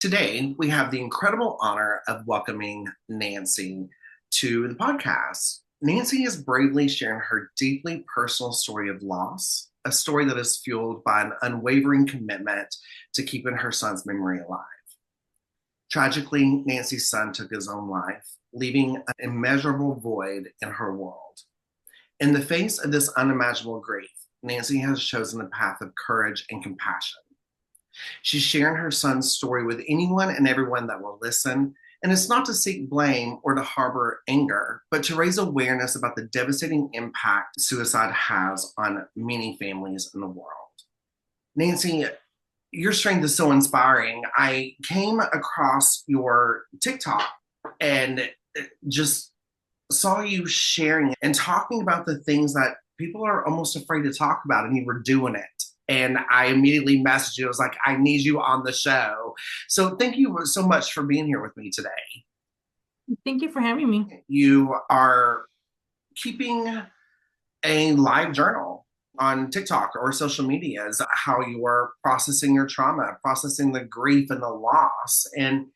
Today, we have the incredible honor of welcoming Nancy to the podcast. Nancy is bravely sharing her deeply personal story of loss, a story that is fueled by an unwavering commitment to keeping her son's memory alive. Tragically, Nancy's son took his own life, leaving an immeasurable void in her world. In the face of this unimaginable grief, Nancy has chosen a path of courage and compassion. She's sharing her son's story with anyone and everyone that will listen. And it's not to seek blame or to harbor anger, but to raise awareness about the devastating impact suicide has on many families in the world. Nancy, your strength is so inspiring. I came across your TikTok and just saw you sharing and talking about the things that people are almost afraid to talk about, and you were doing it. And I immediately messaged you. I was like, I need you on the show. So thank you so much for being here with me today. Thank you for having me. You are keeping a live journal on TikTok or social media is how you are processing your trauma, processing the grief and the loss. And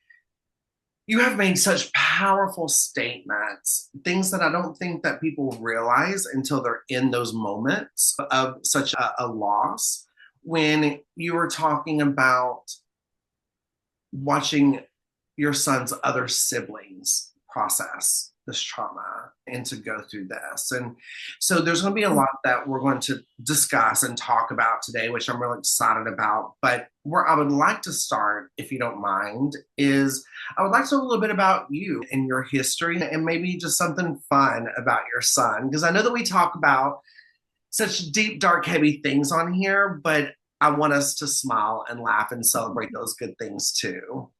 you have made such powerful statements, things that I don't think that people realize until they're in those moments of such a loss. When you were talking about watching your son's other siblings process this trauma and to go through this. And so there's going to be a lot that we're going to discuss and talk about today, which I'm really excited about. But where I would like to start, if you don't mind, is I would like to know a little bit about you and your history and maybe just something fun about your son. Because I know that we talk about such deep, dark, heavy things on here, but I want us to smile and laugh and celebrate those good things too.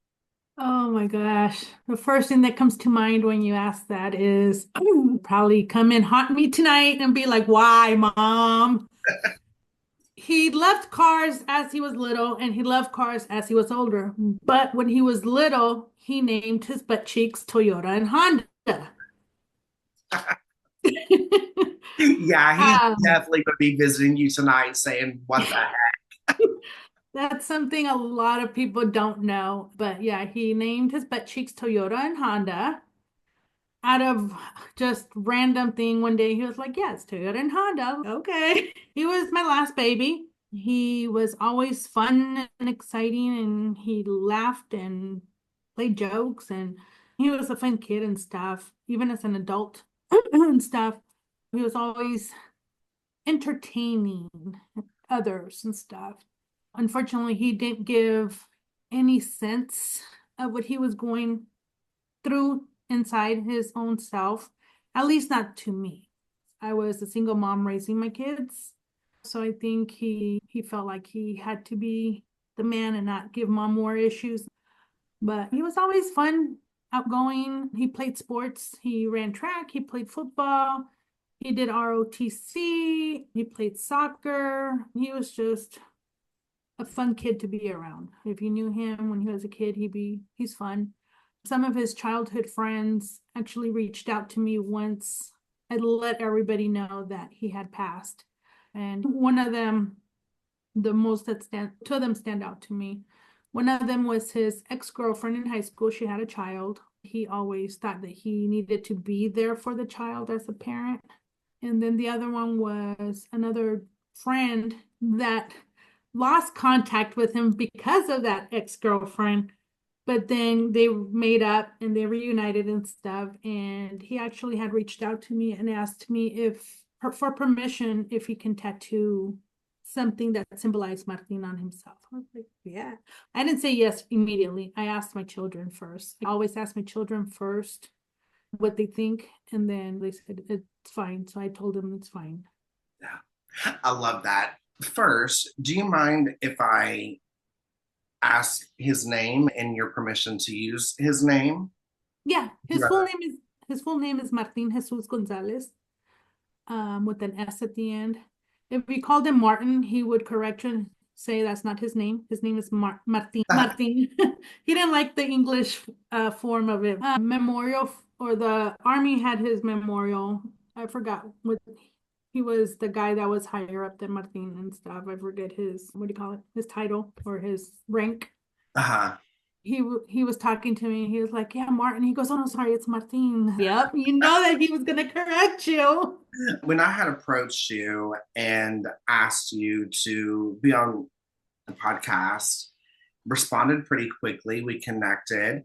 Oh my gosh. The first thing that comes to mind when you ask that is probably come and haunt me tonight and be like, why, mom? He loved cars as he was little and he loved cars as he was older. But when he was little, he named his butt cheeks Toyota and Honda. Yeah, he's Um, definitely going to be visiting you tonight saying, what the heck? that's something a lot of people don't know. But yeah, he named his butt cheeks Toyota and Honda. Out of just random thing one day he was like, yeah, it's Toyota and Honda. Okay. He was my last baby. He was always fun and exciting, and he laughed and played jokes, and he was a fun kid and stuff, even as an adult and stuff. He was always entertaining others and stuff. Unfortunately, he didn't give any sense of what he was going through inside his own self, at least not to me. I was a single mom raising my kids. So I think he felt like he had to be the man and not give mom more issues. But he was always fun, outgoing. He played sports. He ran track. He played football. He did ROTC. He played soccer. He was just a fun kid to be around. If you knew him when he was a kid, he's fun. Some of his childhood friends actually reached out to me once. I let everybody know that he had passed. And one of them, the most that stand, two of them stand out to me. One of them was his ex-girlfriend in high school. She had a child. He always thought that he needed to be there for the child as a parent. And then the other one was another friend that lost contact with him because of that ex-girlfriend, but then they made up and they reunited and stuff. And he actually had reached out to me and asked me if for permission if he can tattoo something that symbolized Martin on himself. I was like, yeah. I didn't say yes immediately. I asked my children first. I always ask my children first what they think, and then they said it's fine. So I told them it's fine. Yeah, I love that. First, do you mind if I ask his name and your permission to use his name? Yeah, Right. his full name is Martin Jesus Gonzalez, with an S at the end. If we called him Martin, he would correct you and say that's not his name. His name is Martin. Martin. He didn't like the English form of it. Memorial, or the army had his memorial. I forgot what he was, the guy that was higher up than Martin and stuff. I forget his, what do you call it? His title or his rank. Uh-huh. he was talking to me. He was like, "Yeah, Martin." He goes, "Oh no, sorry, it's Martin." Yep, you know that he was gonna correct you. When I had approached you and asked you to be on the podcast, responded pretty quickly. We connected,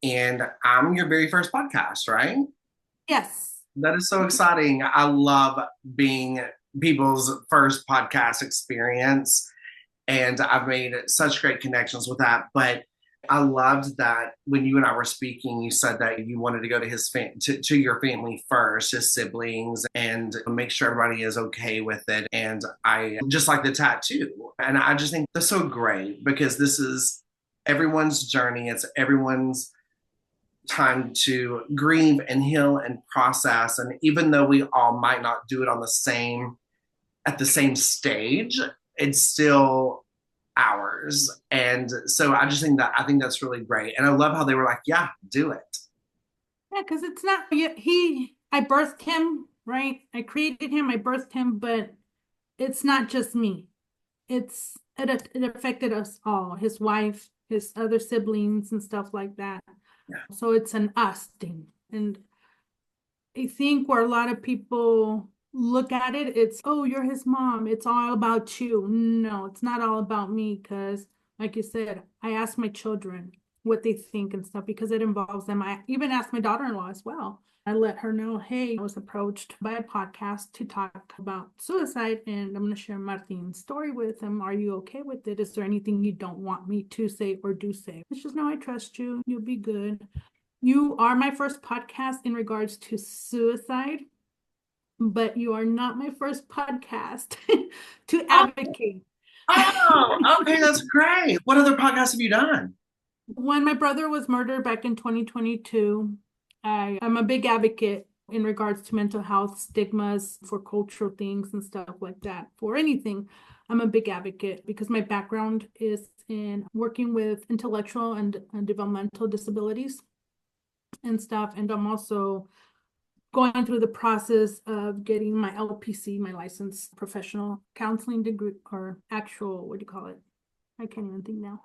and I'm your very first podcast, right? Yes. That is so exciting. I love being people's first podcast experience, and I've made such great connections with that. But I loved that when you and I were speaking, you said that you wanted to go to to your family first, his siblings, and make sure everybody is okay with it. And I just like the tattoo, and I just think that's so great because this is everyone's journey. It's everyone's time to grieve and heal and process. And even though we all might not do it on the same at the same stage, it's still ours. And so I think that's really great. And I love how they were like, yeah, do it. Yeah, because it's not I birthed him, right? I created him, I birthed him, but it's not just me. It affected us all, his wife, his other siblings and stuff like that. Yeah. So it's an us thing. And I think where a lot of people look at it, it's, oh, you're his mom. It's all about you. No, it's not all about me because, like you said, I ask my children what they think and stuff because it involves them. I even asked my daughter-in-law as well. I let her know, hey, I was approached by a podcast to talk about suicide, and I'm going to share Martin's story with him. Are you okay with it? Is there anything you don't want me to say or do say? It's just, no, I trust you. You'll be good. You are my first podcast in regards to suicide, but you are not my first podcast to Oh, advocate. oh, okay, that's great. What other podcasts have you done? When my brother was murdered back in 2022, I'm a big advocate in regards to mental health stigmas for cultural things and stuff like that. For anything, I'm a big advocate because my background is in working with intellectual and developmental disabilities and stuff. And I'm also going through the process of getting my LPC, my licensed professional counseling degree, or actual, what do you call it? I can't even think now.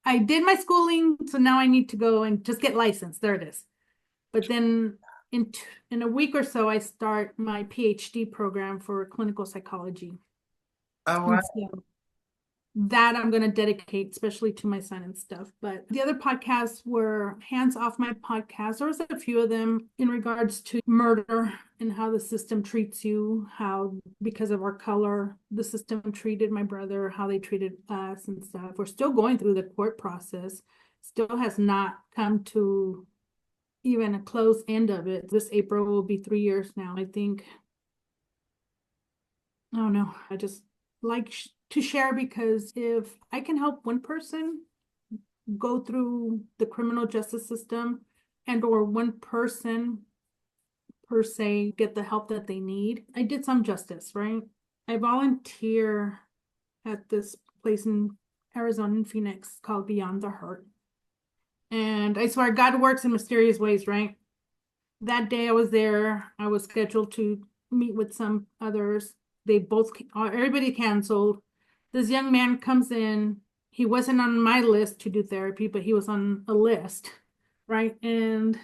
I did my schooling, so now I need to go and just get licensed. There it is. But then in a week or so, I start my PhD program for clinical psychology. Oh, And so that I'm going to dedicate especially to my son and stuff. But the other podcasts were hands off my podcast. There was a few of them in regards to murder and how the system treats you, how because of our color, the system treated my brother, how they treated us and stuff. We're still going through the court process. Still has not come to even a close end of it. This April will be 3 years now. I think, I don't know. I just like to share because if I can help one person go through the criminal justice system and or one person per se get the help that they need, I did some justice, right? I volunteer at this place in Arizona in Phoenix called Beyond the Hurt. And I swear God works in mysterious ways, right? That day I was there, I was scheduled to meet with some others. They both, everybody canceled. This young man comes in. He wasn't on my list to do therapy, but he was on a list, right? And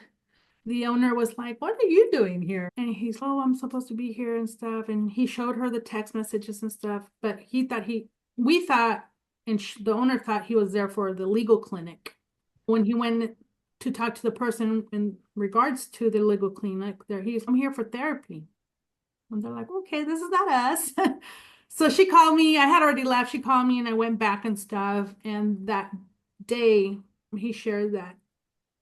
the owner was like, "What are you doing here?" And he's, "Oh, I'm supposed to be here and stuff." And he showed her the text messages and stuff, but we thought, and the owner thought he was there for the legal clinic. When he went to talk to the person in regards to the legal clinic, I'm here for therapy. And they're like, okay, this is not us. So she called me. I had already left. She called me and I went back and stuff. And that day, he shared that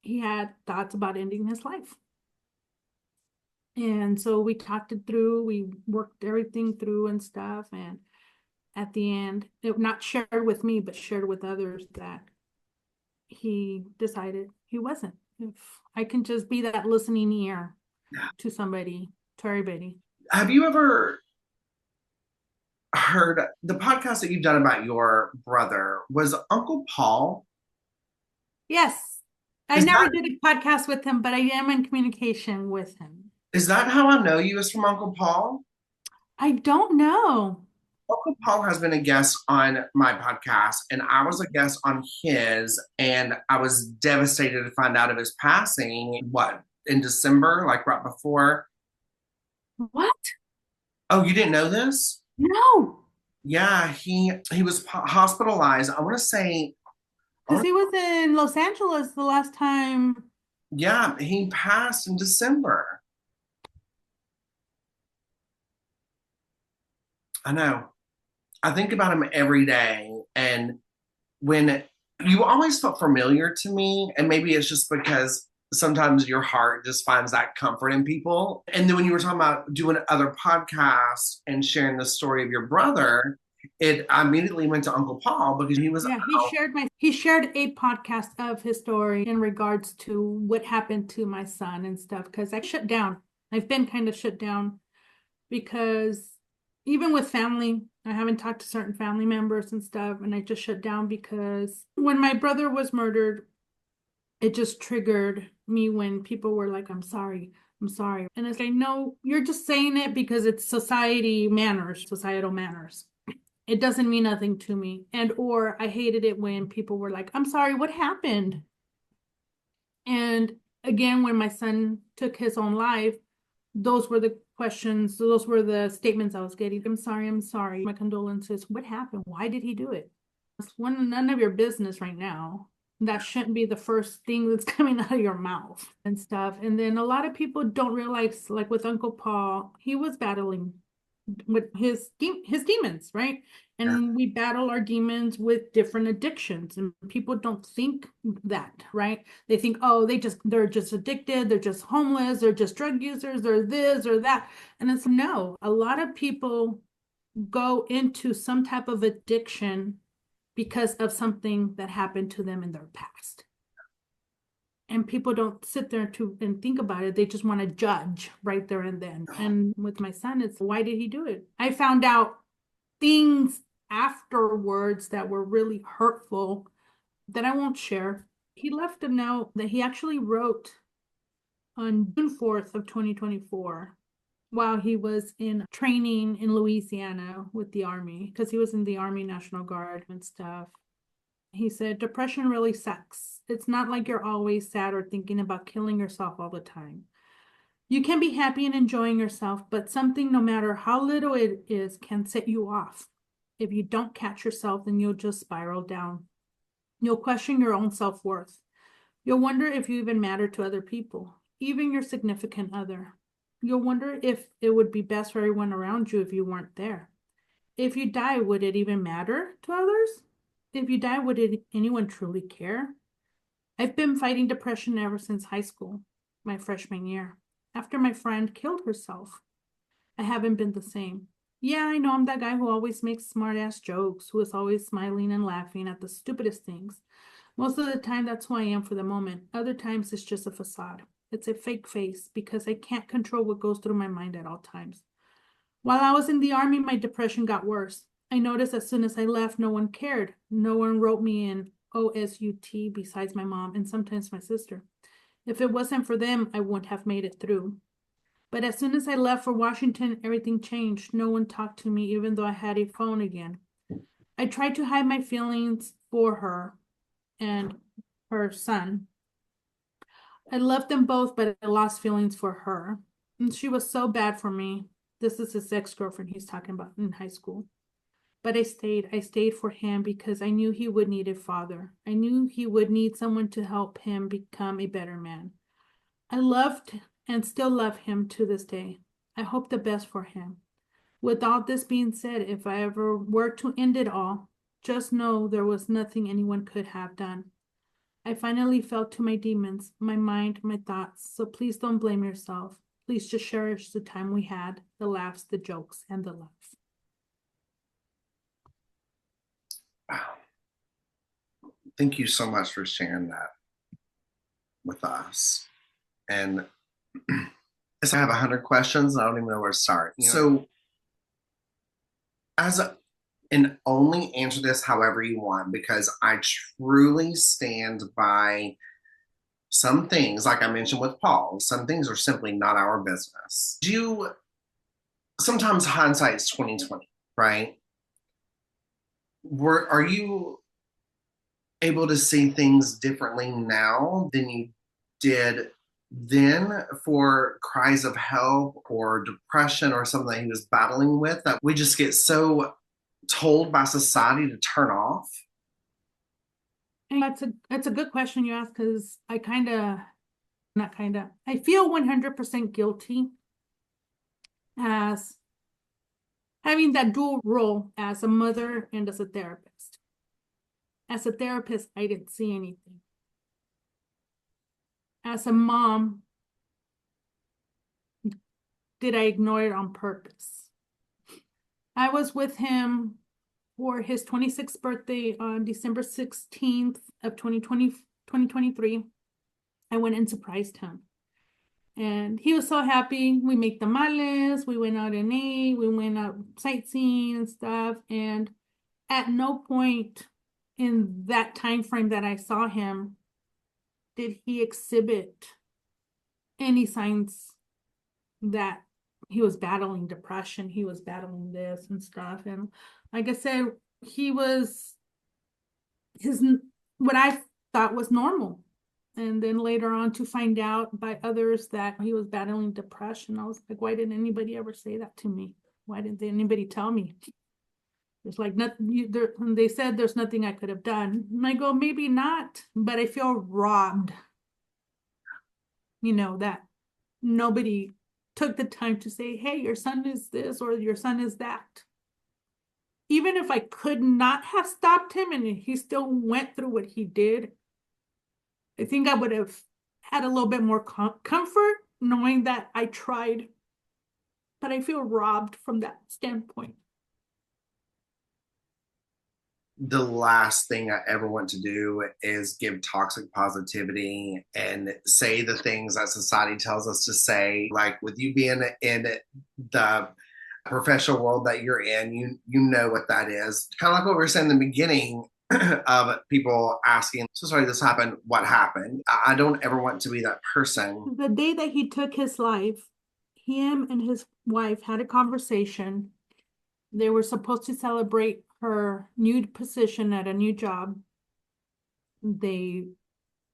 he had thoughts about ending his life. And so we talked it through. We worked everything through and stuff. And at the end, it not shared with me, but shared with others that he decided he wasn't. If I can just be that listening ear to somebody, to everybody. have you ever heard the podcast that you've done about your brother? Was Uncle Paul? Yes. I Is never that did a podcast with him, but I am in communication with him. is that how I know you is from Uncle Paul? I don't know. Uncle Paul has been a guest on my podcast, and I was a guest on his, and I was devastated to find out of his passing. What, in December, like right before? What? Oh, you didn't know this? No, Yeah, he was hospitalized. I want to say, I because wanna- he was in Los Angeles the last time. yeah, he passed in December. I know. I think about him every day, and when you always felt familiar to me, and maybe it's just because sometimes your heart just finds that comfort in people. And then when you were talking about doing other podcasts and sharing the story of your brother, it I immediately went to Uncle Paul because he was Yeah, he shared a podcast of his story in regards to what happened to my son and stuff because I shut down. I've been kind of shut down because even with family, I haven't talked to certain family members and stuff, and I just shut down because when my brother was murdered, it just triggered me when people were like, I'm sorry, I'm sorry. And it's like, no, you're just saying it because it's societal manners. It doesn't mean nothing to me. And or I hated it when people were like, I'm sorry, what happened? And again, when my son took his own life, those were the questions, those were the statements I was getting. I'm sorry, my condolences. What happened? Why did he do it? It's none of your business right now. That shouldn't be the first thing that's coming out of your mouth and stuff. And then a lot of people don't realize, like with Uncle Paul, he was battling with his demons, right? yeah, And we battle our demons with different addictions, and people don't think that, right? They think, oh, they're just addicted, they're just homeless, they're just drug users, they're this or that. And it's no, a lot of people go into some type of addiction because of something that happened to them in their past. And people don't sit there and think about it. They just want to judge right there and then. And with my son, it's why did he do it? I found out things afterwards that were really hurtful that I won't share. He left a note that he actually wrote on June 4th of 2024 while he was in training in Louisiana with the Army, because he was in the Army National Guard and stuff. He said, depression really sucks. It's not like you're always sad or thinking about killing yourself all the time. You can be happy and enjoying yourself, but something, no matter how little it is, can set you off. If you don't catch yourself, then you'll just spiral down. You'll question your own self-worth. You'll wonder if you even matter to other people, even your significant other. You'll wonder if it would be best for everyone around you if you weren't there. If you die, would it even matter to others? If you die, would anyone truly care? I've been fighting depression ever since high school, my freshman year. After my friend killed herself, I haven't been the same. Yeah, I know I'm that guy who always makes smart ass jokes, who is always smiling and laughing at the stupidest things. Most of the time, that's who I am for the moment. Other times, it's just a facade. It's a fake face because I can't control what goes through my mind at all times. While I was in the Army, my depression got worse. I noticed as soon as I left, no one cared. No one wrote me in OSUT besides my mom and sometimes my sister. If it wasn't for them, I wouldn't have made it through. But as soon as I left for Washington, everything changed. No one talked to me, even though I had a phone again. I tried to hide my feelings for her and her son. I loved them both, but I lost feelings for her. And she was so bad for me. This is his ex-girlfriend he's talking about in high school. But I stayed. I stayed for him because I knew he would need a father. I knew he would need someone to help him become a better man. I loved and still love him to this day. I hope the best for him. With all this being said, if I ever were to end it all, just know there was nothing anyone could have done. I finally fell to my demons, my mind, my thoughts. So please don't blame yourself. Please just cherish the time we had, the laughs, the jokes, and the love. wow. Thank you so much for sharing that with us. And I have 100 questions, and I don't even know where to start. So, as a, and only answer this however you want, because I truly stand by some things, like I mentioned with Paul, some things are simply not our business. Do you sometimes hindsight's 2020, right? are you able to see things differently now than you did then for cries of help or depression or something that he was battling with that we just get so told by society to turn off? And that's a good question you ask because not kind of, I feel 100% guilty as having that dual role as a mother and as a therapist. As a therapist, I didn't see anything. As a mom, did I ignore it on purpose? I was with him for his 26th birthday on December 16th of 2023. I went and surprised him. And he was so happy. We made tamales, we went out and ate, we went out sightseeing and stuff. And at no point in that time frame that I saw him did he exhibit any signs that he was battling depression, he was battling this and stuff. And like I said, he was his what I thought was normal. And then later on to find out by others that he was battling depression, I was like, why didn't anybody ever say that to me? Why didn't anybody tell me? It's like nothing. They said there's nothing I could have done. And I go, maybe not, but I feel robbed. That nobody took the time to say, hey, your son is this or your son is that. Even if I could not have stopped him and he still went through what he did, I think I would have had a little bit more comfort knowing that I tried, but I feel robbed from that standpoint. The last thing I ever want to do is give toxic positivity and say the things that society tells us to say. Like with you being in the professional world that you're in, you know what that is. Kind of like what we were saying in the beginning of people asking, so sorry this happened, what happened? I don't ever want to be that person. The day that he took his life, him and his wife had a conversation. They were supposed to celebrate her new position at a new job. They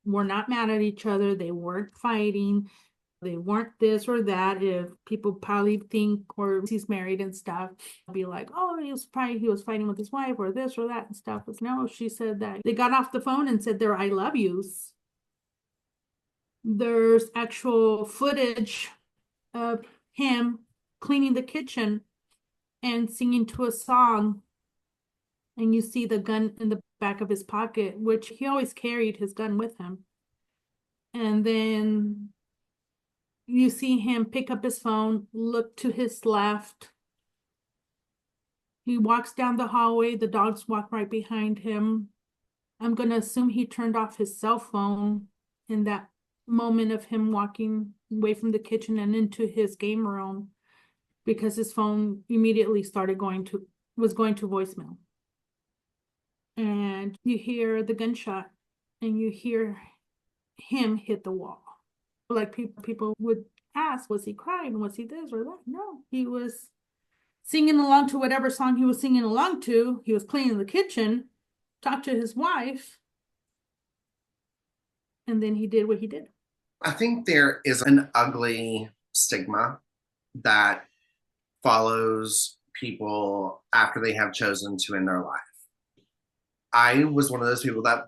were not mad at each other. They weren't fighting. They weren't this or that. If people probably think, or he's married and stuff, be like, oh, he was fighting with his wife or this or that and stuff. But no, she said that they got off the phone and said their I love yous. There's actual footage of him cleaning the kitchen and singing to a song. And you see the gun in the back of his pocket, which he always carried his gun with him. And then you see him pick up his phone, look to his left. He walks down the hallway. The dogs walk right behind him. I'm going to assume he turned off his cell phone in that moment of him walking away from the kitchen and into his game room because his phone immediately was going to voicemail. And you hear the gunshot and you hear him hit the wall. Like people would ask, was he crying? Was he this or that? No, he was singing along to whatever song he was singing along to. He was cleaning the kitchen, talked to his wife, and then he did what he did. I think there is an ugly stigma that follows people after they have chosen to end their life. I was one of those people that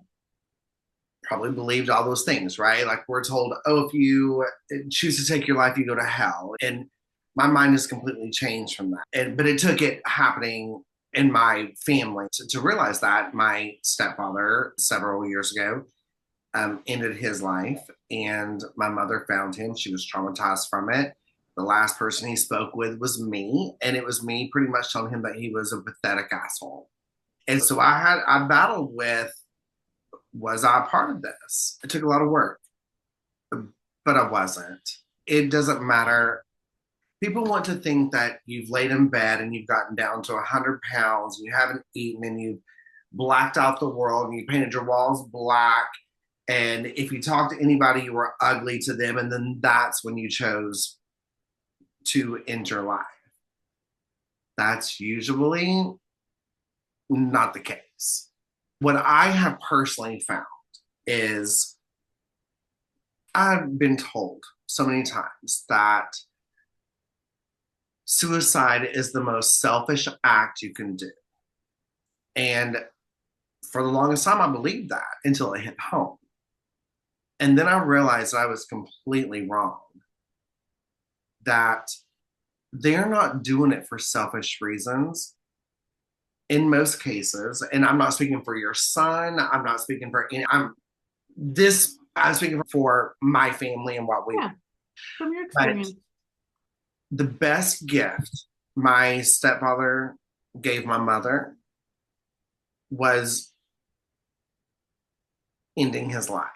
probably believed all those things, right? Like we're told, oh, if you choose to take your life, you go to hell. And my mind has completely changed from that. But it took it happening in my family to realize that my stepfather several years ago ended his life, and my mother found him. She was traumatized from it. The last person he spoke with was me, and it was me pretty much telling him that he was a pathetic asshole. And so I battled with, was I a part of this? It took a lot of work, but I wasn't. It doesn't matter. People want to think that you've laid in bed and you've gotten down to 100 pounds and you haven't eaten and you've blacked out the world and you painted your walls black. And if you talk to anybody, you were ugly to them. And then that's when you chose to end your life. That's usually not the case. What I have personally found is I've been told so many times that suicide is the most selfish act you can do. And for the longest time, I believed that until it hit home. And then I realized I was completely wrong, that they're not doing it for selfish reasons in most cases. And I'm not speaking for your son. I'm not speaking for any, I'm speaking for my family and what we, Yeah, from your but experience. the best gift my stepfather gave my mother was ending his life.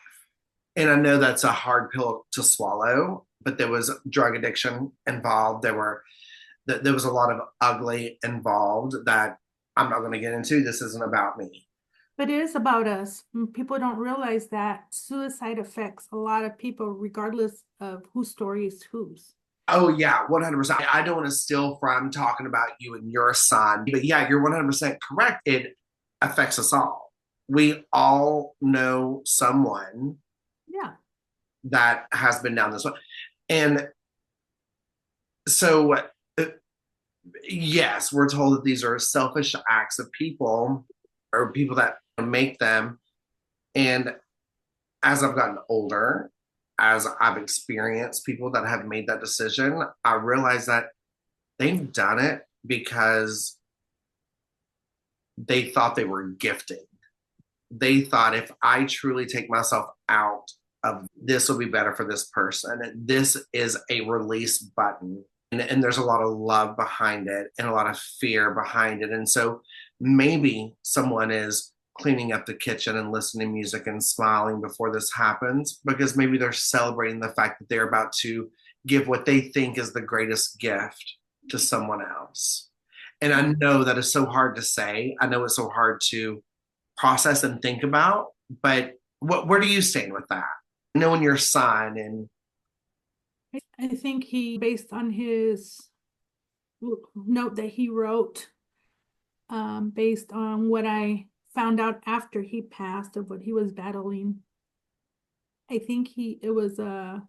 And I know that's a hard pill to swallow, but there was drug addiction involved. There was a lot of ugly involved that I'm not going to get into. This isn't about me. But it is about us. People don't realize that suicide affects a lot of people, regardless of whose story is whose. Oh yeah, 100%. I don't want to steal from talking about you and your son, but yeah, you're 100% correct. It affects us all. We all know someone Yeah. that has been down this way. And so, yes, we're told that these are selfish acts of people or people that make them. And as I've gotten older, as I've experienced people that have made that decision, I realize that they've done it because they thought they were gifted. They thought if I truly take myself out of this will be better for this person. This is a release button. And there's a lot of love behind it and a lot of fear behind it. And so maybe someone is cleaning up the kitchen and listening to music and smiling before this happens because maybe they're celebrating the fact that they're about to give what they think is the greatest gift to someone else. And I know that is so hard to say. I know it's so hard to process and think about, but where do you stand with that? Knowing your son and I think he, based on his note that he wrote, based on what I found out after he passed of what he was battling, I think it was a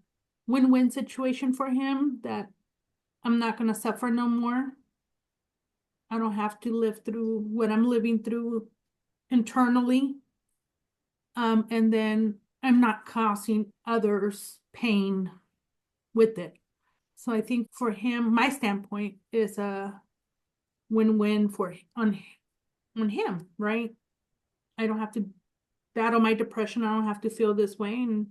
win-win situation for him that I'm not going to suffer no more. I don't have to live through what I'm living through internally. And then I'm not causing others pain with it. So I think for him, my standpoint is a win-win on him, right? I don't have to battle my depression. I don't have to feel this way, and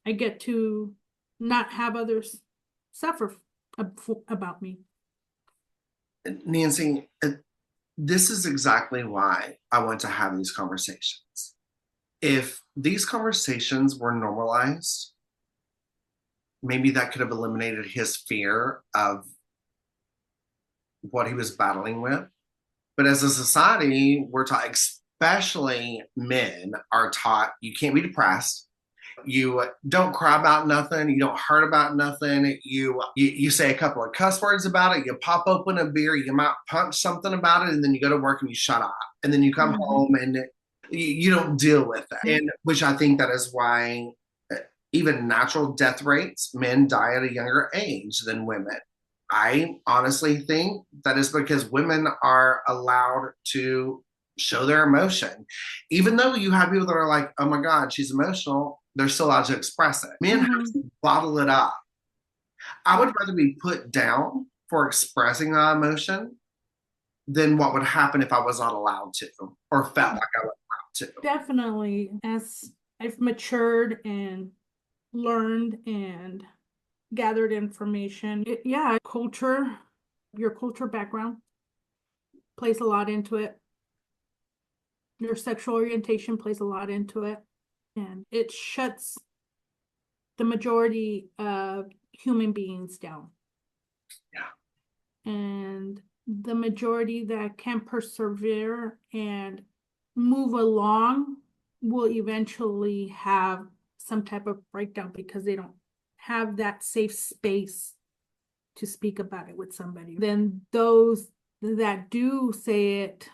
I get to not have others suffer about me. Nancy, this is exactly why I want to have these conversations. If these conversations were normalized, maybe that could have eliminated his fear of what he was battling with. But as a society, we're taught, especially men, are taught you can't be depressed. You don't cry about nothing. You don't hurt about nothing. You say a couple of cuss words about it. You pop open a beer. You might punch something about it, and then you go to work and you shut up. And then you come Mhm. home and you don't deal with it. And which I think that is why even natural death rates, men die at a younger age than women. I honestly think that is because women are allowed to show their emotion. Even though you have people that are like, oh my God, she's emotional, they're still allowed to express it. Men have Mhm. to bottle it up. I would Yeah, rather be put down for expressing that emotion than what would happen if I was not allowed to or felt yeah, like I was allowed to. definitely. As I've matured and learned and gathered information, yeah, your culture background plays a lot into it. Your sexual orientation plays a lot into it. And it shuts the majority of human beings down. Yeah. And the majority that can persevere and move along will eventually have some type of breakdown because they don't have that safe space to speak about it with somebody. Then those that do say it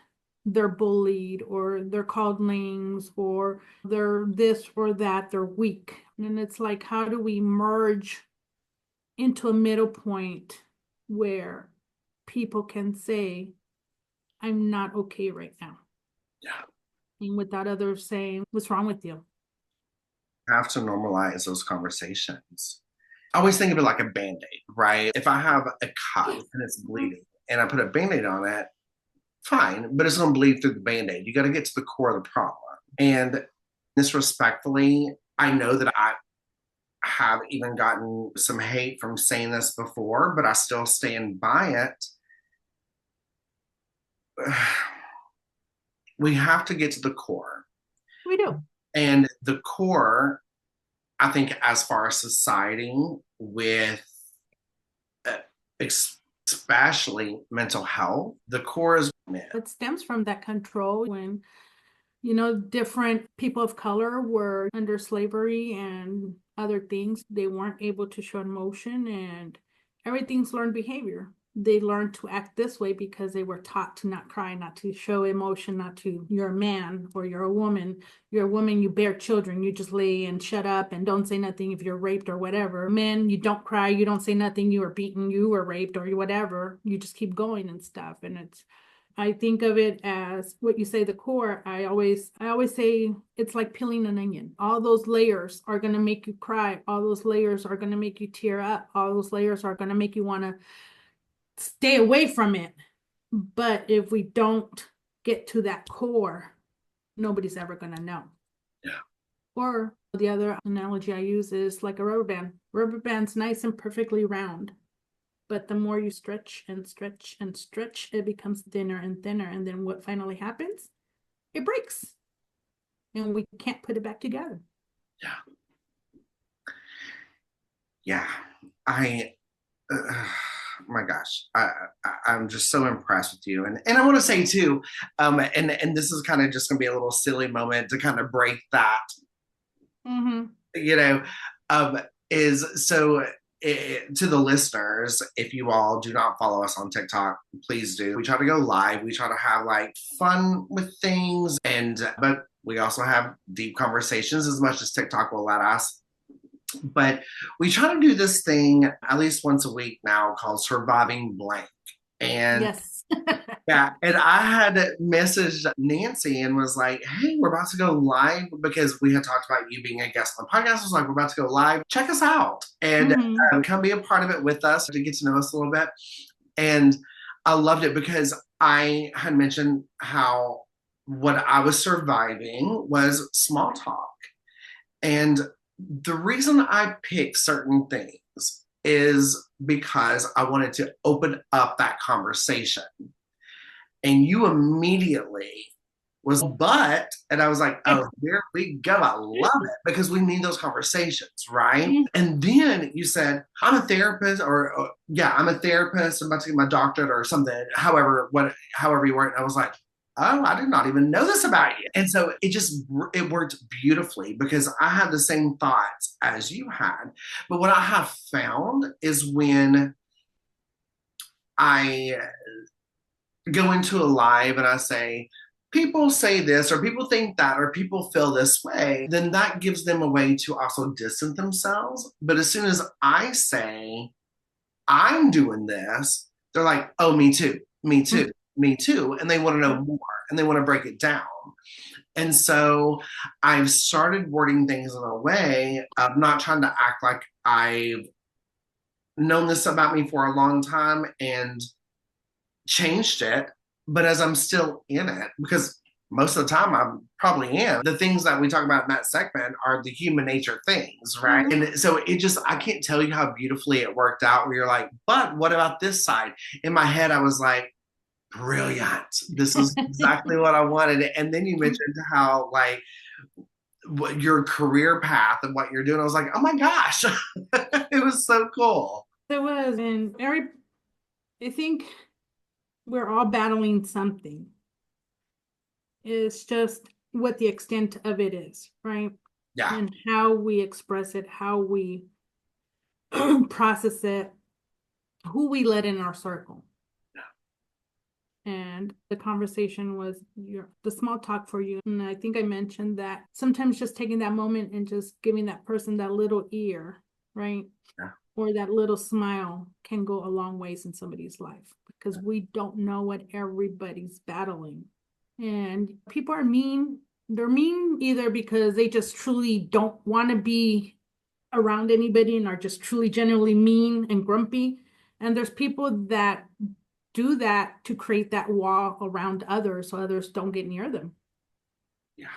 they're bullied or they're called names or they're this or that, they're weak. And it's like, how do we merge into a middle point where people can say, I'm not okay right now? Yeah. And without others saying, what's wrong with you? Have to normalize those conversations. I always think of it like a band-aid, right? If I have a cut and it's bleeding and I put a band-aid on it, fine, but it's going to bleed through the band-aid. You got to get to the core of the problem. And disrespectfully, I know that I have even gotten some hate from saying this before, but I still stand by it. We have to get to the core. We do. And the core, I think, as far as society, with uh, especially mental health, the core is men. It stems from that control when, different people of color were under slavery and other things. They weren't able to show emotion, and everything's learned behavior. They learned to act this way because they were taught to not cry, not to show emotion, not to, you're a man or you're a woman. You're a woman, you bear children, you just lay and shut up and don't say nothing if you're raped or whatever. Men, you don't cry, you don't say nothing, you were beaten, you were raped or whatever. You just keep going and stuff. And I think of it as what you say, the core. I always say it's like peeling an onion. All those layers are going to make you cry. All those layers are going to make you tear up. All those layers are going to make you want to stay away from it. But if we don't get to that core, nobody's ever going to know. Yeah. Or the other analogy I use is like a rubber band. Rubber band's nice and perfectly round. But the more you stretch and stretch and stretch, it becomes thinner and thinner. And then what finally happens? It breaks. And we can't put it back together. Yeah. Yeah. I, my gosh, I'm just so impressed with you. And I want to say too, and this is kind of just going to be a little silly moment to kind of break that, Mm-hmm. you know, is so to the listeners, if you all do not follow us on TikTok, please do. We try to go live. We try to have like fun with things, but we also have deep conversations as much as TikTok will let us. But we try to do this thing at least once a week now called Surviving Blank. And Yes. yeah, and I had messaged Nancy and was like, hey, we're about to go live because we had talked about you being a guest on the podcast. I was like, we're about to go live. Check us out and Mm-hmm. come be a part of it with us to get to know us a little bit. And I loved it because I had mentioned how what I was surviving was small talk. And the reason I pick certain things is because I wanted to open up that conversation. And you immediately was, but, and I was like, oh, there we go. I love it because we need those conversations, right? Mm-hmm. And then you said, I'm a therapist, or yeah, I'm a therapist. I'm about to get my doctorate or something, however you were. And I was like, oh, I did not even know this about you. And so it worked beautifully because I had the same thoughts as you had. But what I have found is when I go into a live and I say, people say this, or people think that, or people feel this way, then that gives them a way to also distance themselves. But as soon as I say, I'm doing this, they're like, oh, me too, me too, me too. And they want to know more and they want to break it down. And so I've started wording things in a way of not trying to act like I've known this about me for a long time and changed it, but as I'm still in it, because most of the time I probably am, the things that we talk about in that segment are the human nature things, right? Mm-hmm. And so I can't tell you how beautifully it worked out where you're like, but what about this side? In my head, I was like, brilliant. This is exactly what I wanted. And then you mentioned how, like, what your career path and what you're doing. I was like, oh my gosh, it was so cool. It was, and I think we're all battling something. It's just what the extent of it is, right? Yeah. And how we express it, how we process it, who we let in our circle. And the conversation was the small talk for you. And I think I mentioned that sometimes just taking that moment and just giving that person that little ear, right? Yeah. Or that little smile can go a long ways in somebody's life because we don't know what everybody's battling. And people are mean. They're mean either because they just truly don't want to be around anybody and are just truly genuinely mean and grumpy. And there's people that do that to create that wall around others so others don't get near them. Yeah.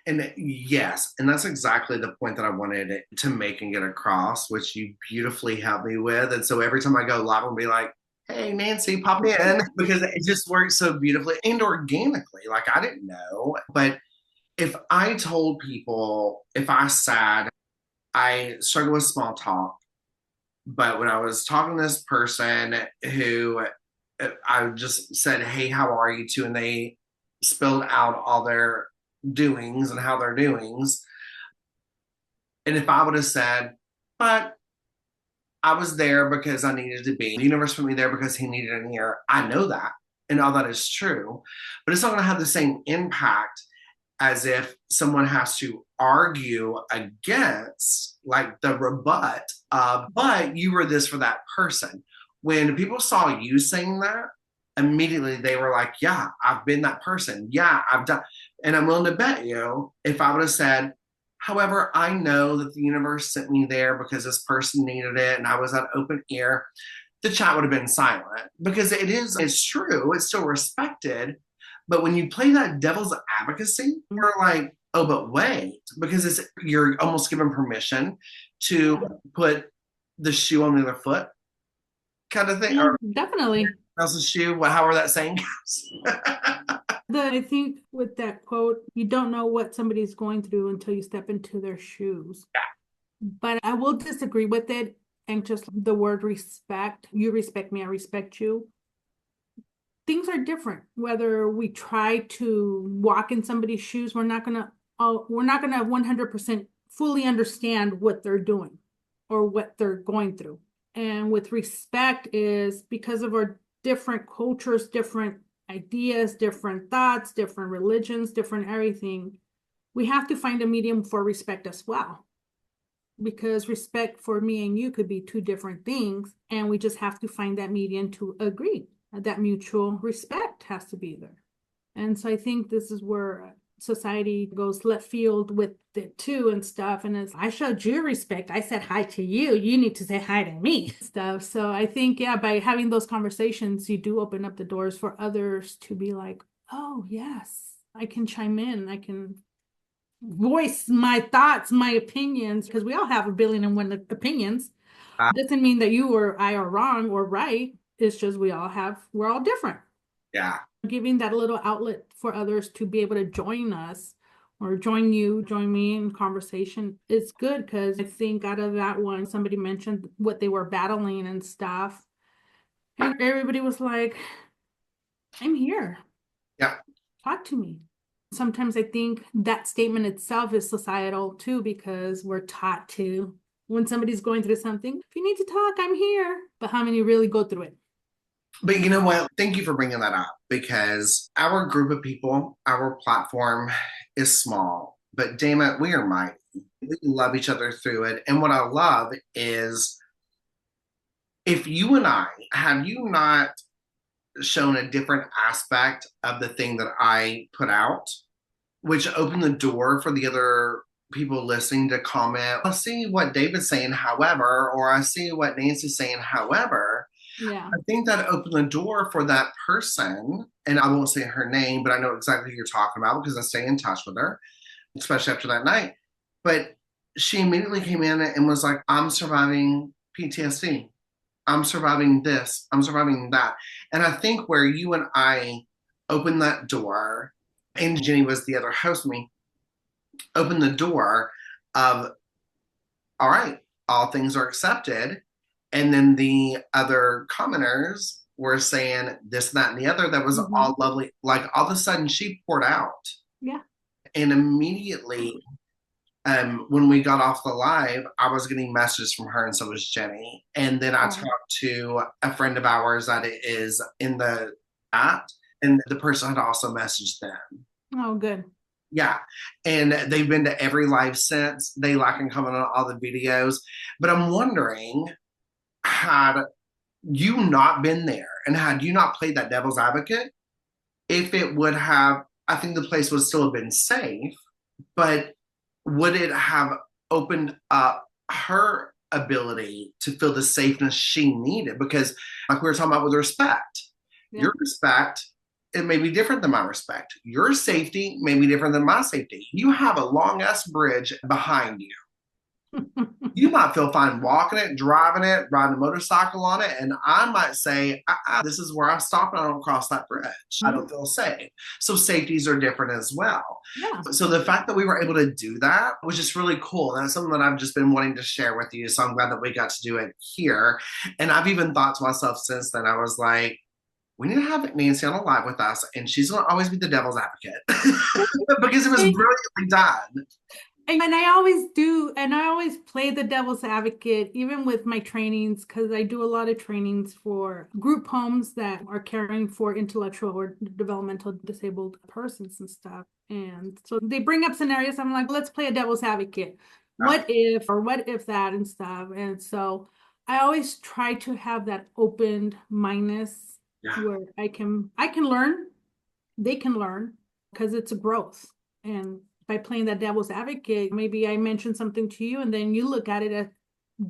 And yes, and that's exactly the point that I wanted to make and get across, which you beautifully helped me with. And so every time I go live, I'll be like, hey, Nancy, pop in, because it just works so beautifully and organically. Like I didn't know. But if I told people, if I said, I struggle with small talk, but when I was talking to this person who I just said, hey, how are you too? And they spilled out all their doings and how they're doings. And if I would have said, but I was there because I needed to be, the universe put me there because he needed an ear, I know that. And all that is true. But it's not going to have the same impact as if someone has to argue against, like the rebut of, but you were this for that person. When people saw you saying that, immediately they were like, yeah, I've been that person. Yeah, I've done. And I'm willing to bet you if I would have said, however, I know that the universe sent me there because this person needed it and I was that open ear, the chat would have been silent because it's true, it's still respected. But when you play that devil's advocacy, you're like, oh, but wait, because you're almost given permission to Yeah. put the shoe on the other foot kind of thing. Or Definitely. else the shoe, however that saying goes. I think with that quote, you don't know what somebody's going through until you step into their shoes. But I will disagree with it. And just the word respect, you respect me, I respect you. Things are different. Whether we try to walk in somebody's shoes, we're not gonna 100% fully understand what they're doing or what they're going through. And with respect is because of our different cultures, different ideas, different thoughts, different religions, different everything, we have to find a medium for respect as well. Because respect for me and you could be two different things, and we just have to find that medium to agree. That mutual respect has to be there. And so I think this is where society goes left field with it too and stuff. And as I showed you respect, I said hi to you. You need to say hi to me, stuff. So I think, yeah, by having those conversations, you do open up the doors for others to be like, oh, yes, I can chime in. I can voice my thoughts, my opinions, because we all have a billion and one opinions. Doesn't mean that you or I are wrong or right. It's just we're all different. Yeah. Giving that little outlet for others to be able to join us or join me in conversation is good because I think out of that one, somebody mentioned what they were battling and stuff. And everybody was like, I'm here. Yeah. Talk to me. Sometimes I think that statement itself is societal too, because we're taught to, when somebody's going through something, if you need to talk, I'm here. But how many really go through it? But you know what? Thank you for bringing that up because our group of people, our platform is small, but damn it, we are mighty. We love each other through it. And what I love is if you and I, have you not shown a different aspect of the thing that I put out, which opened the door for the other people listening to comment, I see what David's saying, however, or I see what Nancy's saying, however. Yeah. I think that opened the door for that person, and I won't say her name, but I know exactly who you're talking about because I stay in touch with her, especially after that night. But she immediately came in and was like, I'm surviving PTSD. I'm surviving this. I'm surviving that. And I think where you and I opened that door, and Jenny was the other host with me, opened the door of, all right, all things are accepted. And then the other commenters were saying this, that, and the other. That was Mm-hmm. all lovely. Like all of a sudden, she poured out. Yeah. And immediately, when we got off the live, I was getting messages from her, and so was Jenny. And then I Oh, talked to a friend of ours that is in the that. And the person had also messaged them. Oh, good. Yeah. And they've been to every live since. They like and comment on all the videos. But I'm wondering, had you not been there and had you not played that devil's advocate, if it would have, I think the place would still have been safe, but would it have opened up her ability to feel the safeness she needed? Because, like we were talking about with respect, Yeah. your respect, it may be different than my respect. Your safety may be different than my safety. You have a long ass bridge behind you. You might feel fine walking it, driving it, riding a motorcycle on it, and I might say, "This is where I stop and I don't cross that bridge. I don't Mhm. feel safe." So safeties are different as well. Yeah. So the fact that we were able to do that was just really cool. And that's something that I've just been wanting to share with you. So I'm glad that we got to do it here. And I've even thought to myself since then, I was like, we need to have Nancy on a live with us, and she's going to always be the devil's advocate because it was brilliantly done. And I always do, and I always play the devil's advocate, even with my trainings, because I do a lot of trainings for group homes that are caring for intellectual or developmental disabled persons and stuff. And so they bring up scenarios. I'm like, let's play a devil's advocate. Yeah, What if, or what if that and stuff. And so I always try to have that open mindedness yeah. where I can learn, they can learn, because it's a growth. And by playing that devil's advocate, maybe I mentioned something to you and then you look at it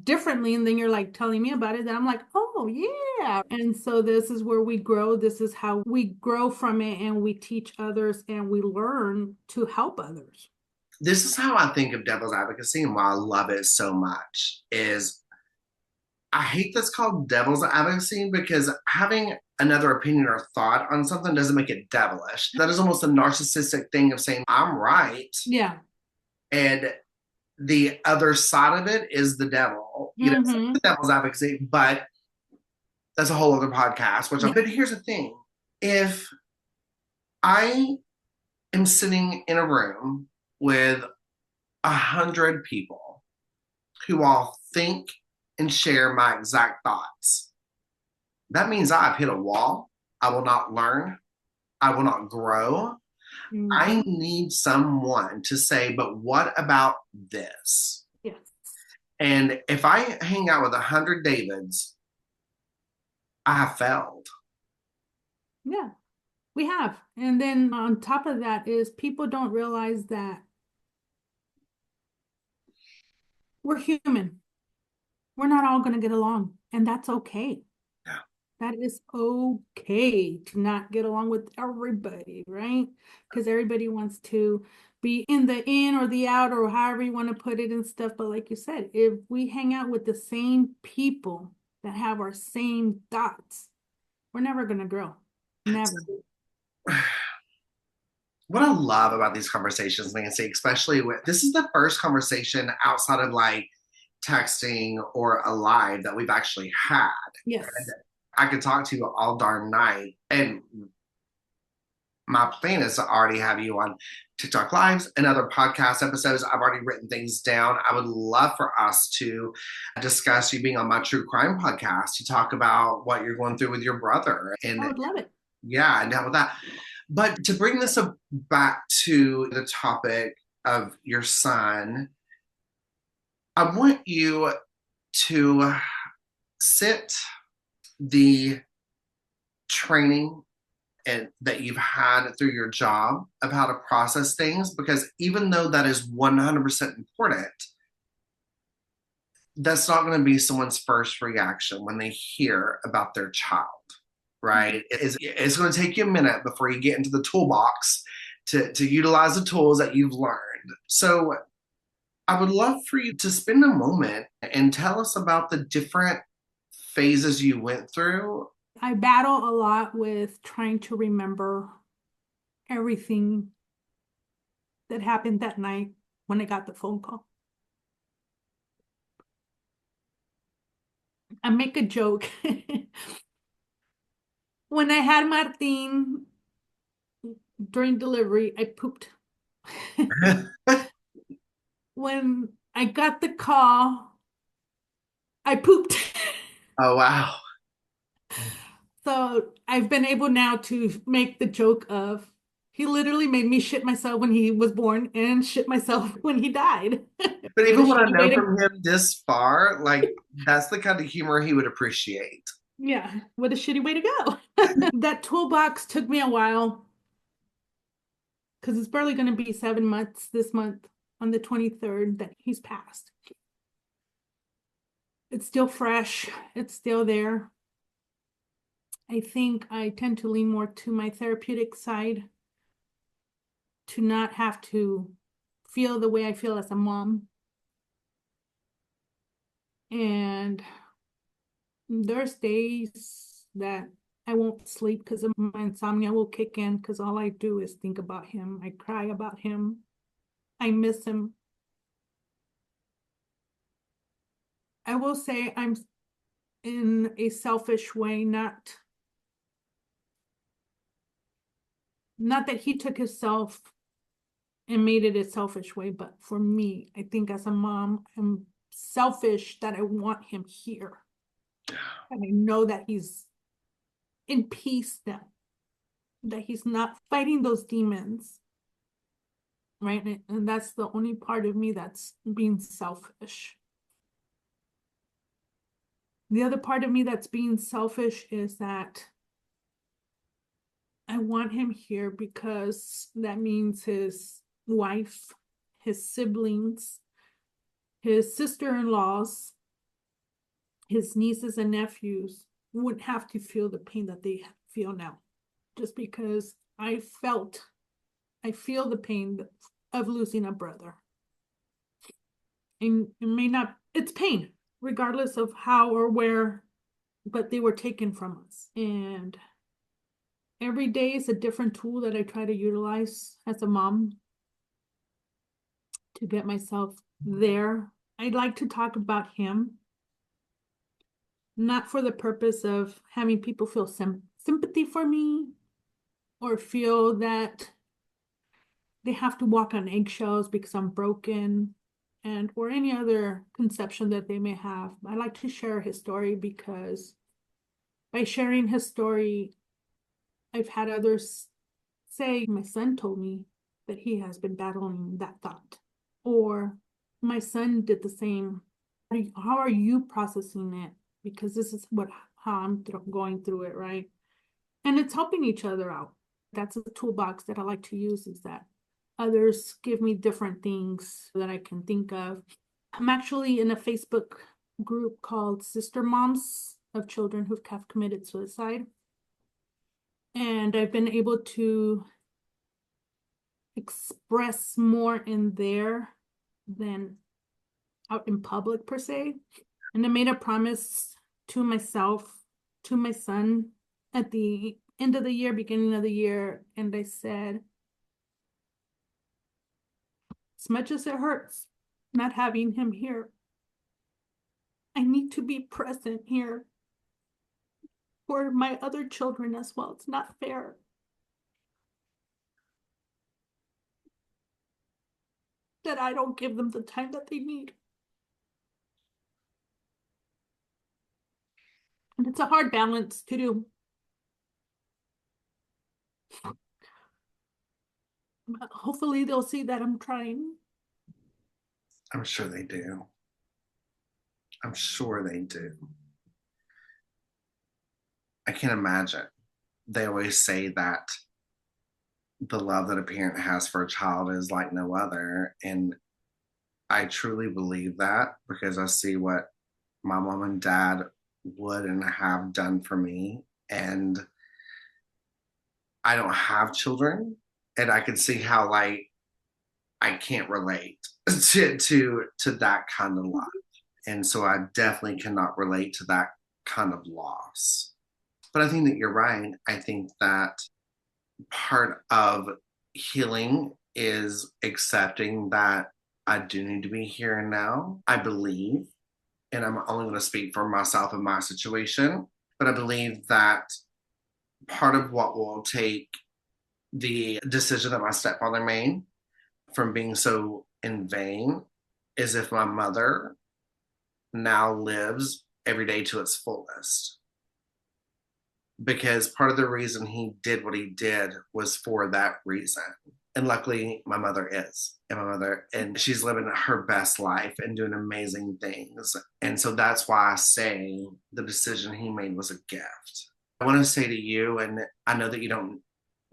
differently and then you're like telling me about it. Then I'm like, oh yeah. And so this is where we grow. This is how we grow from it, and we teach others and we learn to help others. This is how I think of devil's advocacy and why I love it so much is I hate that's called devil's advocacy because having another opinion or thought on something doesn't make it devilish. That is almost a narcissistic thing of saying, I'm right. Yeah. And the other side of it is the devil. You know, it's Mm-hmm. the devil's advocacy, but that's a whole other podcast, Yeah. but here's the thing. If I am sitting in a room with 100 people who all think and share my exact thoughts, that means I've hit a wall. I will not learn. I will not grow. I Mm-hmm. need someone to say, but what about this? Yes. And if I hang out with 100 Davids, I have failed. Yeah, we have. And then on top of that is people don't realize that we're human. We're not all going to get along, and that's okay. Yeah. That is okay to not get along with everybody, right? Because everybody wants to be in the in or the out or however you want to put it and stuff. But like you said, if we hang out with the same people that have our same thoughts, we're never going to grow. Never. What I love about these conversations, Nancy, especially with this is the first conversation outside of like texting or a live that we've actually had. And Yes. I could talk to you all darn night. And my plan is to already have you on TikTok lives and other podcast episodes. I've already written things down. I would love for us to discuss you being on my true crime podcast to talk about what you're going through with your brother. I And would love it. yeah, and how with that. But to bring this back to the topic of your son, I want you to sit the training and that you've had through your job of how to process things because even though that is 100% important, that's not going to be someone's first reaction when they hear about their child, right? It's going to take you a minute before you get into the toolbox to utilize the tools that you've learned. So I would love for you to spend a moment and tell us about the different phases you went through. I battle a lot with trying to remember everything that happened that night when I got the phone call. I make a joke. When I had Martin during delivery, I pooped. When I got the call, I pooped. Oh, wow. So I've been able now to make the joke of he literally made me shit myself when he was born and shit myself when he died. But What a even what I shitty way know to, from him this far, like that's the kind of humor he would appreciate. yeah, what a shitty way to go. That toolbox took me a while because it's barely going to be 7 months this month on the 23rd that he's passed. It's still fresh. It's still there. I think I tend to lean more to my therapeutic side to not have to feel the way I feel as a mom. And there's days that I won't sleep because of my insomnia will kick in because all I do is think about him. I cry about him. I miss him. I will say I'm in a selfish way, not that he took himself and made it a selfish way, but for me, I think as a mom, I'm selfish that I want him here. And I know that he's in peace now, that he's not fighting those demons, right? And that's the only part of me that's being selfish. The other part of me that's being selfish is that I want him here because that means his wife, his siblings, his sister-in-laws, his nieces and nephews wouldn't have to feel the pain that they feel now. Just because I feel the pain of losing a brother. And it may not, it's pain, regardless of how or where, but they were taken from us. And every day is a different tool that I try to utilize as a mom to get myself there. I'd like to talk about him, not for the purpose of having people feel sympathy for me or feel that they have to walk on eggshells because I'm broken and or any other conception that they may have. I like to share his story because by sharing his story, I've had others say, my son told me that he has been battling that thought, or my son did the same. How are you processing it? Because this is how I'm going through it, right? And it's helping each other out. That's a toolbox that I like to use, is that others give me different things that I can think of. I'm actually in a Facebook group called Sister Moms of Children who've committed suicide. And I've been able to express more in there than out in public per se. And I made a promise to myself, to my son at the end of the year, beginning of the year. And I said, as much as it hurts not having him here, I need to be present here for my other children as well. It's not fair that I don't give them the time that they need. And it's a hard balance to do. But hopefully they'll see that I'm trying. I'm sure they do. I'm sure they do. I can't imagine. They always say that the love that a parent has for a child is like no other. And I truly believe that because I see what my mom and dad would and have done for me. And I don't have children. And I can see how like I can't relate to that kind of love. And so I definitely cannot relate to that kind of loss. But I think that you're right. I think that part of healing is accepting that I do need to be here and now. I believe, and I'm only going to speak for myself and my situation, but I believe that part of what will take the decision that my stepfather made from being so in vain is if my mother now lives every day to its fullest. because part of the reason he did what he did was for that reason. And luckily, my mother is, and she's living her best life and doing amazing things. And so that's why I say the decision he made was a gift. I want to say to you, and I know that you don't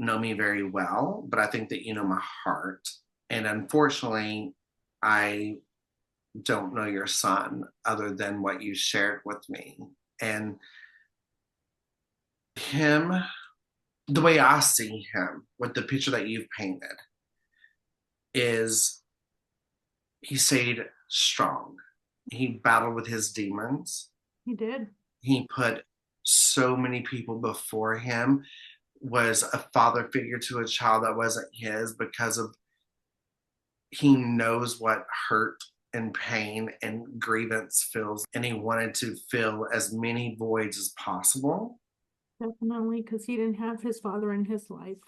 know me very well, but I think that you know my heart. And unfortunately, I don't know your son other than what you shared with me. And him, the way I see him with the picture that you've painted, is he stayed strong. He battled with his demons. He did. He put so many people before him, was a father figure to a child that wasn't his because of he knows what hurt and pain and grievance feels, and he wanted to fill as many voids as possible. Definitely, because he didn't have his father in his life.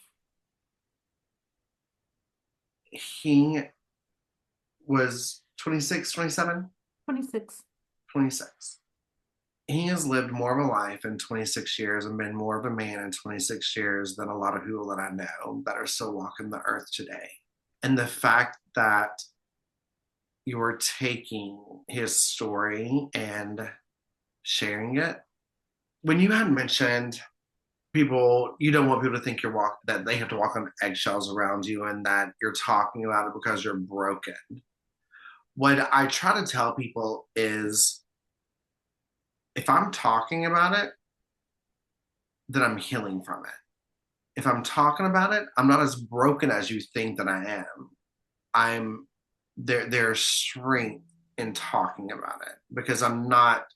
He was 26, 27, 26. 26. He has lived more of a life in 26 years and been more of a man in 26 years than a lot of people that I know that are still walking the earth today. And the fact that you're taking his story and sharing it, when you had mentioned people, you don't want people to think that they have to walk on eggshells around you and that you're talking about it because you're broken. What I try to tell people is if I'm talking about it, then I'm healing from it. If I'm talking about it, I'm not as broken as you think that I am. I'm there's strength in talking about it because I'm not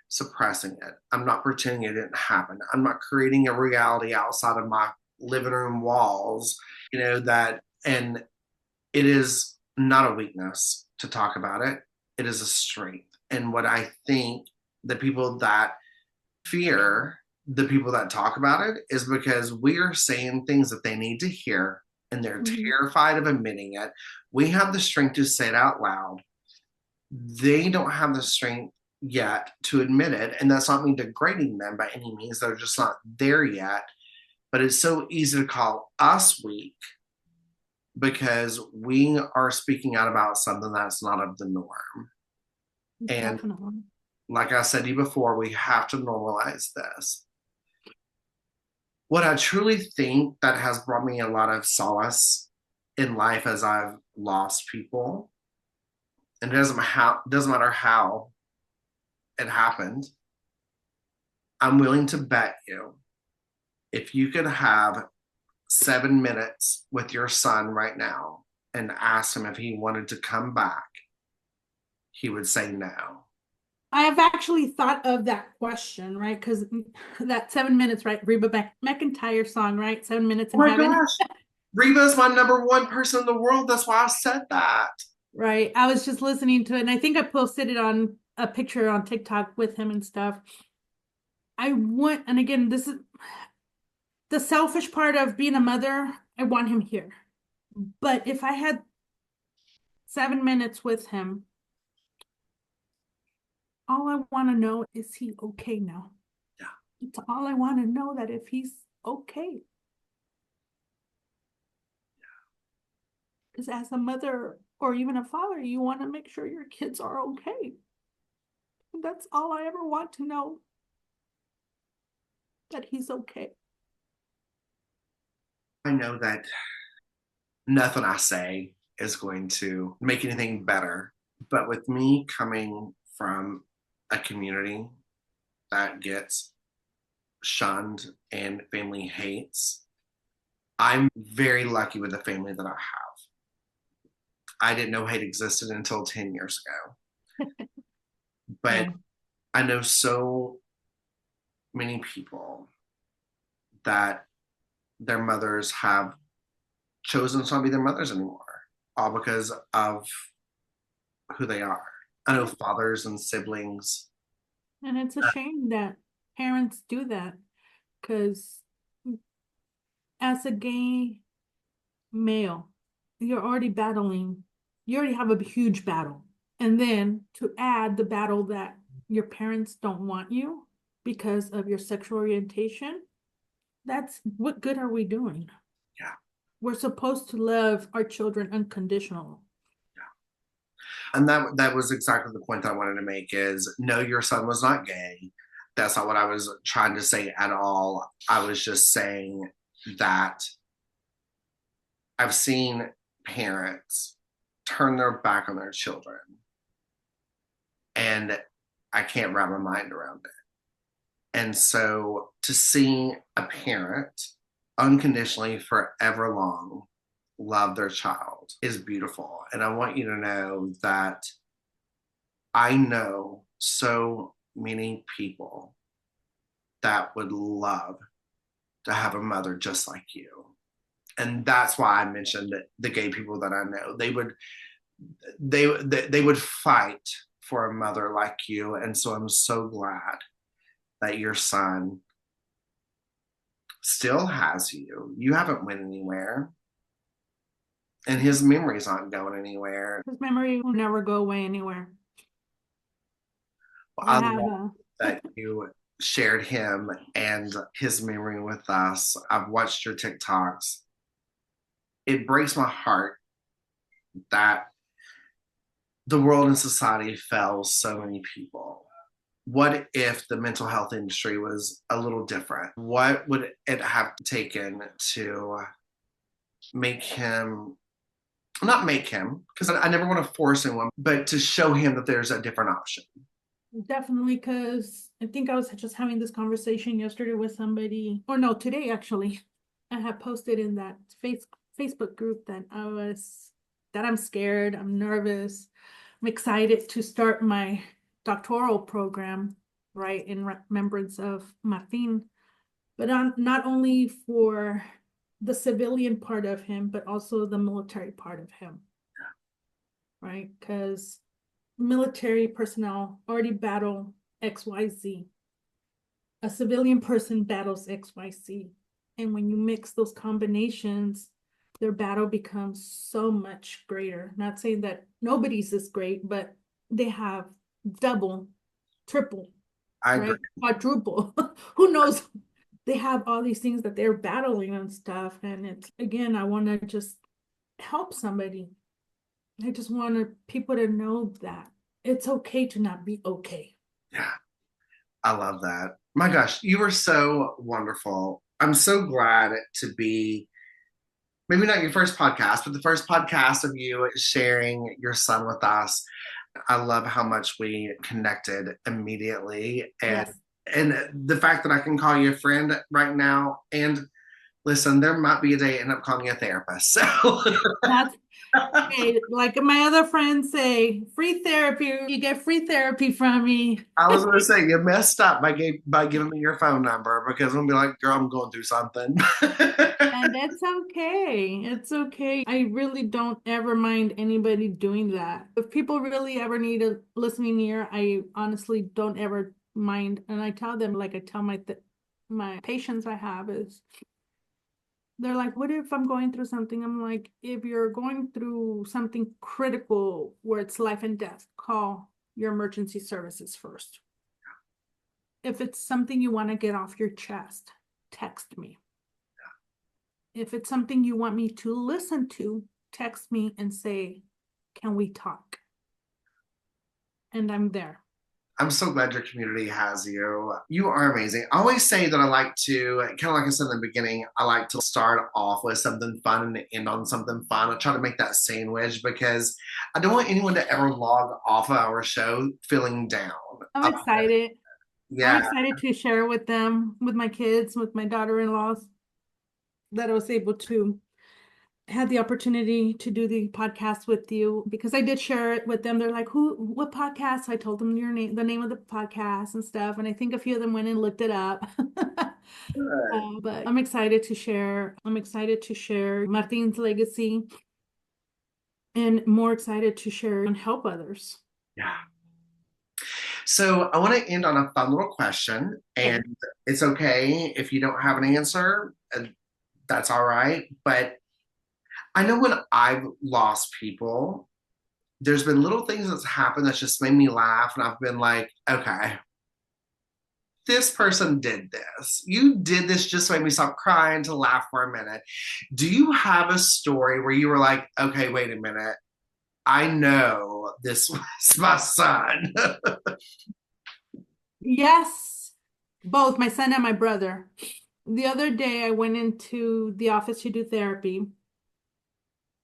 suppressing it. I'm not pretending it didn't happen. I'm not creating a reality outside of my living room walls, that, and it is not a weakness to talk about it. It is a strength. And what I think the people that fear the people that talk about it is because we are saying things that they need to hear and they're Mhm. terrified of admitting it. We have the strength to say it out loud. They don't have the strength yet to admit it. And that's not me degrading them by any means. They're just not there yet. But it's so easy to call us weak because we are speaking out about something that's not of the norm. And Definitely. like I said to you before, we have to normalize this. What I truly think that has brought me a lot of solace in life as I've lost people, and it doesn't matter how it happened. I'm willing to bet you if you could have 7 minutes with your son right now and ask him if he wanted to come back, he would say no. I have actually thought of that question, right? Because that 7 minutes, right? Reba McEntire song, right? 7 minutes Oh in my heaven, gosh, Reba is my number one person in the world. That's why I said that. right? I was just listening to it, and I think I posted it on a picture on TikTok with him and stuff. I want, and again, this is the selfish part of being a mother. I want him here. But if I had 7 minutes with him, all I want to know is he okay now? Yeah. It's all I want to know, that if he's okay. Because as a mother or even a father, you want to make sure your kids are okay. That's all I ever want to know, that he's okay. I know that nothing I say is going to make anything better. But with me coming from a community that gets shunned and family hates, I'm very lucky with the family that I have. I didn't know hate existed until 10 years ago. But Yeah. I know so many people that their mothers have chosen to not be their mothers anymore, all because of who they are. I know fathers and siblings. And it's a shame that parents do that, because as a gay male, you're already battling, you already have a huge battle. And then to add the battle that your parents don't want you because of your sexual orientation, That's what good are we doing? Yeah. We're supposed to love our children unconditional. And that was exactly the point that I wanted to make is no, your son was not gay. That's not what I was trying to say at all. I was just saying that I've seen parents turn their back on their children, and I can't wrap my mind around it. And so to see a parent unconditionally forever long love their child is beautiful. And I want you to know that I know so many people that would love to have a mother just like you. And that's why I mentioned the gay people that I know. They would fight for a mother like you. And so I'm so glad that your son still has you. You haven't went anywhere. And his memories aren't going anywhere. His memory will never go away anywhere. I I have love a that you shared him and his memory with us. I've watched your TikToks. It breaks my heart that the world and society fails so many people. What if the mental health industry was a little different? What would it have taken to make him, not make him, because I never want to force anyone, but to show him that there's a different option? definitely because I think I was just having this conversation yesterday with somebody, or no, today actually. I had posted in that Facebook group that I'm scared, I'm nervous, I'm excited to start my doctoral program, right, in remembrance of Martin, but not only for the civilian part of him, but also the military part of him, right? Because military personnel already battle XYZ. A civilian person battles XYZ. And when you mix those combinations, their battle becomes so much greater. Not saying that nobody's is great, but they have double, triple, I agree. right? Quadruple. Who knows? They have all these things that they're battling and stuff. And it's, again, I want to just help somebody. I just want people to know that it's okay to not be okay. Yeah, I love that. My gosh, you were so wonderful. I'm so glad to be maybe not your first podcast, but the first podcast of you sharing your son with us. I love how much we connected immediately, Yes. and the fact that I can call you a friend right now. And listen, there might be a day I end up calling you a therapist. So That's okay. Like my other friends say, free therapy, you get free therapy from me. I was going to say you messed up by giving me your phone number because I'm gonna be like, girl, I'm going through something. And it's okay. It's okay. I really don't ever mind anybody doing that. If people really ever need a listening ear, I honestly don't ever mind. And I tell them, like I tell my patients I have is they're like, what if I'm going through something? I'm like, if you're going through something critical where it's life and death, call your emergency services first. If it's something you want to get off your chest, text me. If it's something you want me to listen to, text me and say, can we talk? And I'm there. I'm so glad your community has you. You are amazing. I always say that I like to, kind of like I said in the beginning, I like to start off with something fun and end on something fun. I try to make that sandwich because I don't want anyone to ever log off of our show feeling down. I'm excited. I'm Yeah, excited to share with them, with my kids, with my daughter-in-laws, that I was able to had the opportunity to do the podcast with you because I did share it with them. They're like, what podcast? I told them your name, the name of the podcast and stuff. And I think a few of them went and looked it up. good. But I'm excited to share. I'm excited to share Martin's legacy and more excited to share and help others. Yeah. So I want to end on a fun little question, Okay. and it's okay if you don't have an answer. That's all right. But I know when I've lost people, there's been little things that's happened that's just made me laugh, and I've been like, okay, this person did this. You did this just to make me stop crying, to laugh for a minute. Do you have a story where you were like, okay, wait a minute. I know this was my son. Yes, both my son and my brother. The other day, I went into the office to do therapy,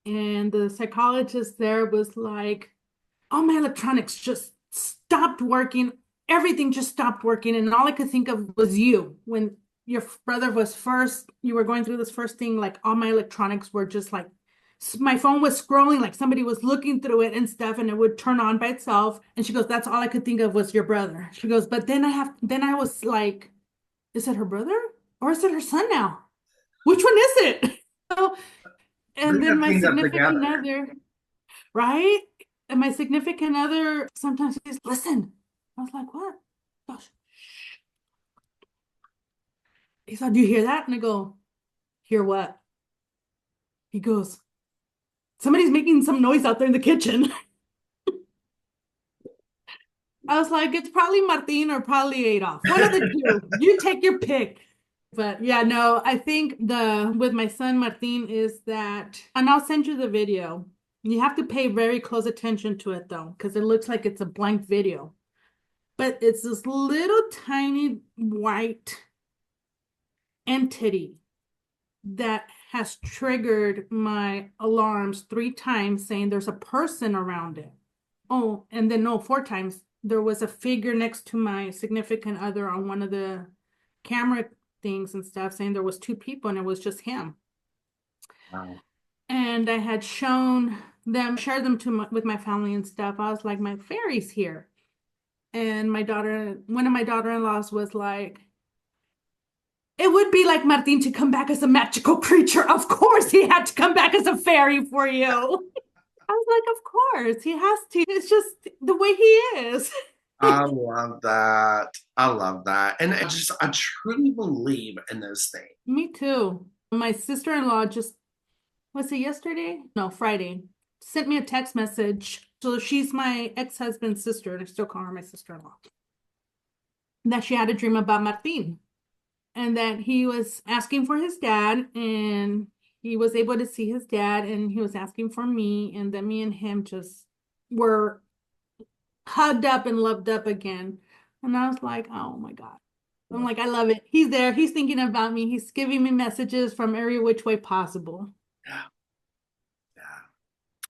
and the psychologist there was like, all my electronics just stopped working. Everything just stopped working. And all I could think of was you. When your brother was first, you were going through this first thing, like all my electronics were just like, my phone was scrolling, like somebody was looking through it and stuff, and it would turn on by itself. And she goes, that's all I could think of was your brother. She goes, but then I was like, is it her brother or is it her son now? Which one is it? Bring And then that my thing up significant together. other, right? And my significant other sometimes says, listen. I was like, what? Gosh. He said, do you hear that? And I go, hear what? He goes, somebody's making some noise out there in the kitchen. I was like, it's probably Martin or probably Adolf. One of the two. You take your pick. But yeah, no, I think the with my son Martin is that, and I'll send you the video. You have to pay very close attention to it though, because it looks like it's a blank video. But it's this little tiny white entity that has triggered my alarms 3 times saying there's a person around it. Oh, and then no, 4 times. There was a figure next to my significant other on one of the camera things and stuff saying there was 2 people and it was just him. Wow. And I had shown them, shared them with my family and stuff. I was like, my fairy's here. And one of my daughter-in-laws was like, it would be like Martin to come back as a magical creature. Of course, he had to come back as a fairy for you. I was like, of course, he has to. It's just the way he is. I love that. I love that. And I truly believe in those things. Me too. My sister-in-law just, was it yesterday? No, Friday, sent me a text message. So she's my ex-husband's sister, and I still call her my sister-in-law. That she had a dream about Martin. And that he was asking for his dad, and he was able to see his dad, and he was asking for me, and then me and him just were hugged up and loved up again. And I was like, oh my God. I'm like, I love it. He's there. He's thinking about me. He's giving me messages from every which way possible. Yeah. Yeah.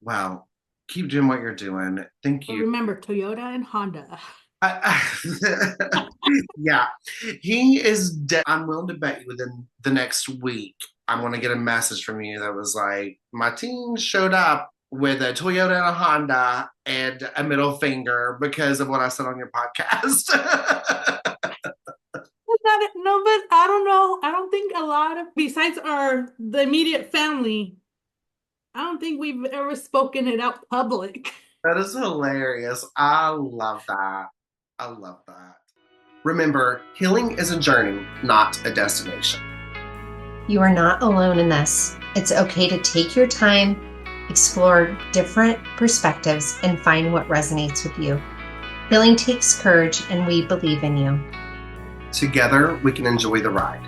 Wow. Keep doing what you're doing. Thank But you. remember, Toyota and Honda. Yeah, he is. I'm willing to bet you within the next week, I'm going to get a message from you that was like, my team showed up with a Toyota and a Honda and a middle finger because of what I said on your podcast. No, but I don't know. I don't think a lot of, besides the immediate family, I don't think we've ever spoken it out public. That is hilarious. I love that. I love that. Remember, healing is a journey, not a destination. You are not alone in this. It's okay to take your time, explore different perspectives, and find what resonates with you. Healing takes courage, and we believe in you. Together, we can enjoy the ride.